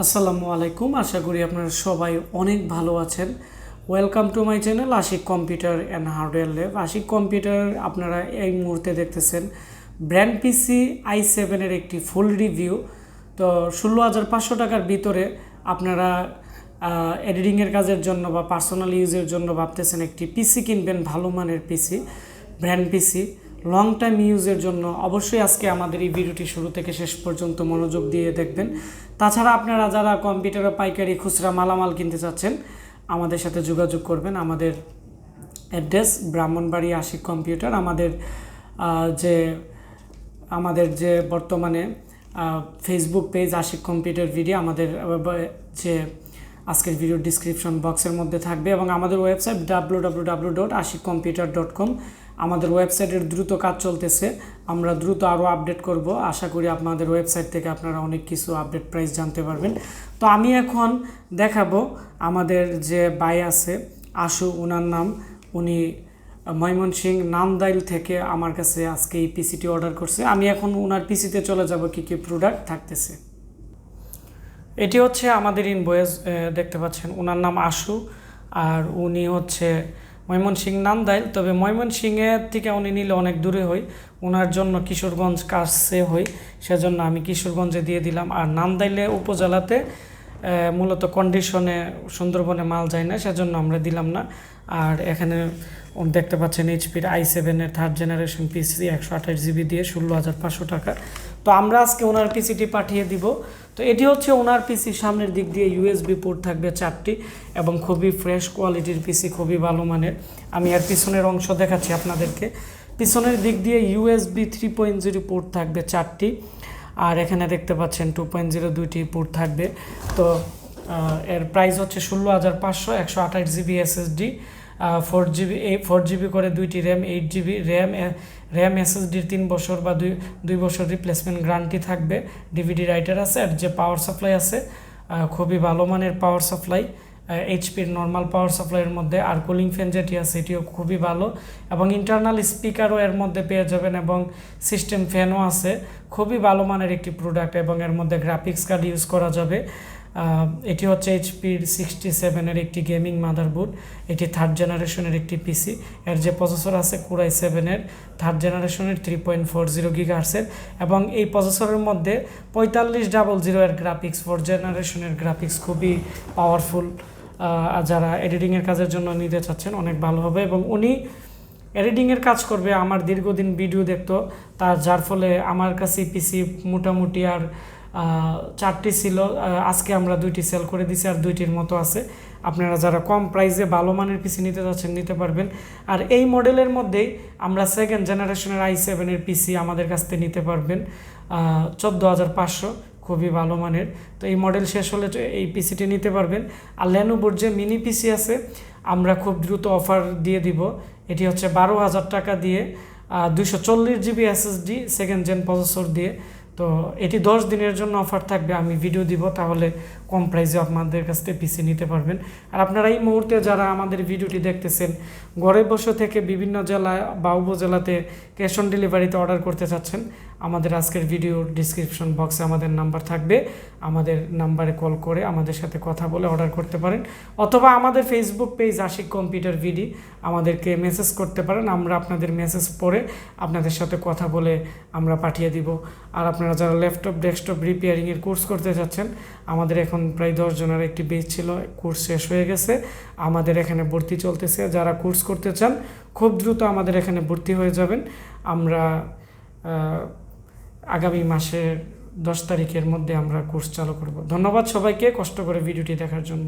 আসসালামু আলাইকুম, আশা করি আপনারা সবাই অনেক ভালো আছেন। Welcome to my channel Ashik computer and hardware lab. Ashik computer আপনারা এই মুহূর্তে দেখতেছেন ব্র্যান্ড পিসি i7-এর একটি ফুল রিভিউ। তো 16,500 টাকার ভিতরে আপনারা এডিটিংয়ের কাজের জন্য বা পার্সোনাল ইউজের জন্য ভাবতেছেন একটি পিসি কিনবেন, ভালো মানের পিসি, ব্র্যান্ড পিসি, লং টাইম ইউজের জন্য অবশ্যই আজকে আমাদের এই ভিডিওটি শুরু থেকে শেষ পর্যন্ত মনোযোগ দিয়ে দেখবেন। তাছাড়া আপনারা যারা কম্পিউটার পাইকারি খুচরা মালামাল কিনতে চাচ্ছেন আমাদের সাথে যোগাযোগ করবেন। আমাদের অ্যাড্রেস ব্রাহ্মণবাড়ি আশিক কম্পিউটার। আমাদের যে বর্তমানে Facebook page Ashik computer video, আমাদের যে আজকের ভিডিও ডিসক্রিপশন বক্সের মধ্যে থাকবে, এবং আমাদের ওয়েবসাইট www.ashikcomputer.com। আমাদের ওয়েবসাইটের দ্রুত কাজ চলতেছে, আমরা দ্রুত আরও আপডেট করব। আশা করি আপনাদের ওয়েবসাইট থেকে আপনারা অনেক কিছু আপডেট প্রাইস জানতে পারবেন। তো আমি এখন দেখাবো আমাদের যে ভাই আছে আশু, ওনার নাম, উনি ময়মনসিংহ নান্দাইল থেকে আমার কাছে আজকে এই পিসিটি অর্ডার করছে। আমি এখন ওনার পিসিতে চলে যাব কী কী প্রোডাক্ট থাকতেছে। এটি হচ্ছে আমাদের ইনভয়েস, দেখতে পাচ্ছেন ওনার নাম আশু, আর উনি হচ্ছে ময়মনসিংহ নান্দাইল। তবে ময়মনসিংহের থেকে উনি নিলে অনেক দূরে হই, ওনার জন্য কিশোরগঞ্জ কাছে হই, সেজন্য আমি কিশোরগঞ্জে দিয়ে দিলাম। আর নান্দাইলে উপজেলাতে মূলত কন্ডিশনে সুন্দরবনে মাল যায় না, সেজন্য আমরা দিলাম না। আর এখানে দেখতে পাচ্ছেন এইচপির i7-এর 3rd জেনারেশন পিসি 128 জিবি দিয়ে 16,500 টাকা। তো আমরা আজকে ওনার পিসিটি পাঠিয়ে দিব। তো এটি হচ্ছে ওনার পিসি, সামনের দিক দিয়ে ইউএসবি পোর্ট থাকবে 4টি এবং খুবই ফ্রেশ কোয়ালিটির পিসি, খুবই ভালো মানের। আমি আর পিছনের অংশ দেখাচ্ছি আপনাদেরকে। পিছনের দিক দিয়ে ইউএসবি 3.0 পোর্ট থাকবে 4টি, আর এখানে দেখতে পাচ্ছেন 2.0 দুইটি পোর্ট থাকবে। তো এর প্রাইস হচ্ছে 16,500, 128 জিবি এসএসডি, 4 জিবি করে 2টি র্যাম, 8 জিবি র্যাম এসএসডির 3 বছর বা 2 বছর রিপ্লেসমেন্ট গ্যারান্টি থাকবে। ডিভিডি রাইটার আছে, আর যে পাওয়ার সাপ্লাই আছে খুবই ভালো মানের পাওয়ার সাপ্লাই, এইচপির নর্মাল পাওয়ার সাপ্লাইয়ের মধ্যে। আর কুলিং ফ্যান যেটি আছে এটিও খুবই ভালো, এবং ইন্টারনাল স্পিকারও এর মধ্যে পেয়ে যাবেন, এবং সিস্টেম ফ্যানও আছে। খুবই ভালো মানের একটি প্রোডাক্ট, এবং এর মধ্যে গ্রাফিক্স কার্ড ইউজ করা যাবে। এটি হচ্ছে এইচপির 67-এর একটি গেমিং মাদারবোর্ড। এটি 3rd জেনারেশনের একটি পিসি। এর যে প্রসেসর আছে Core i7-এর 3rd জেনারেশনের 3.40 গিগাহার্টজের, এবং এই প্রসেসরের মধ্যে 4500 এর গ্রাফিক্স, 4th জেনারেশনের গ্রাফিক্স, খুবই পাওয়ারফুল। যারা এডিটিংয়ের কাজের জন্য নিতে চাচ্ছেন অনেক ভালো হবে, এবং উনি এডিটিংয়ের কাজ করবে, আমার দীর্ঘদিন ভিডিও দেখতো, যার ফলে আমার কাছে পিসি মোটামুটি আর 4টি ছিল। আজকে আমরা 2টি সেল করে দিছি, আর 2টির মতো আছে। আপনারা যারা কম প্রাইসে ভালো মানের পিসি নিতে যাচ্ছেন নিতে পারবেন। আর এই মডেলের মধ্যেই আমরা 2nd জেনারেশনের i7-এর পিসি আমাদের কাছ থেকে নিতে পারবেন 14,500, খুবই ভালো মানের। তো এই মডেল শেষ হলে এই পিসিটি নিতে পারবেন। আর লেনোভোর যে মিনি পিসি আছে আমরা খুব দ্রুত অফার দিয়ে দিব। এটি হচ্ছে 12,000 টাকা দিয়ে 240 GB SSD 2nd gen processor দিয়ে। তো এটি 10 দিনের জন্য অফার থাকবে, আমি ভিডিও দিব, তাহলে কম প্রাইসে আপনাদের কাছ থেকে পিসি নিতে পারবেন। আর আপনারা এই মুহূর্তে যারা আমাদের ভিডিওটি দেখতেছেন ঘরে বসে থেকে বিভিন্ন জেলা বা উপজেলাতে ক্যাশ অন ডেলিভারিতে অর্ডার করতে চাচ্ছেন, আমাদের আজকের ভিডিওর ডিসক্রিপশন বক্সে আমাদের নাম্বার থাকবে, আমাদের নাম্বারে কল করে আমাদের সাথে কথা বলে অর্ডার করতে পারেন, অথবা আমাদের ফেসবুক পেজ আশিক কম্পিউটার ভিডি আমাদেরকে মেসেজ করতে পারেন। আমরা আপনাদের মেসেজ পড়ে আপনাদের সাথে কথা বলে আমরা পাঠিয়ে দিব। আর আপনারা যারা ল্যাপটপ ডেস্কটপ রিপেয়ারিংয়ের কোর্স করতে চাচ্ছেন, আমাদের এখন প্রায় 10 জনের একটি বেচ ছিল, কোর্স শেষ হয়ে গেছে, আমাদের এখানে ভর্তি চলতেছে। যারা কোর্স করতে চান খুব দ্রুত আমাদের এখানে ভর্তি হয়ে যাবেন। আমরা আগামী মাসের 10 তারিখের মধ্যে আমরা কোর্স চালু করব। ধন্যবাদ সবাইকে কষ্ট করে ভিডিওটি দেখার জন্য।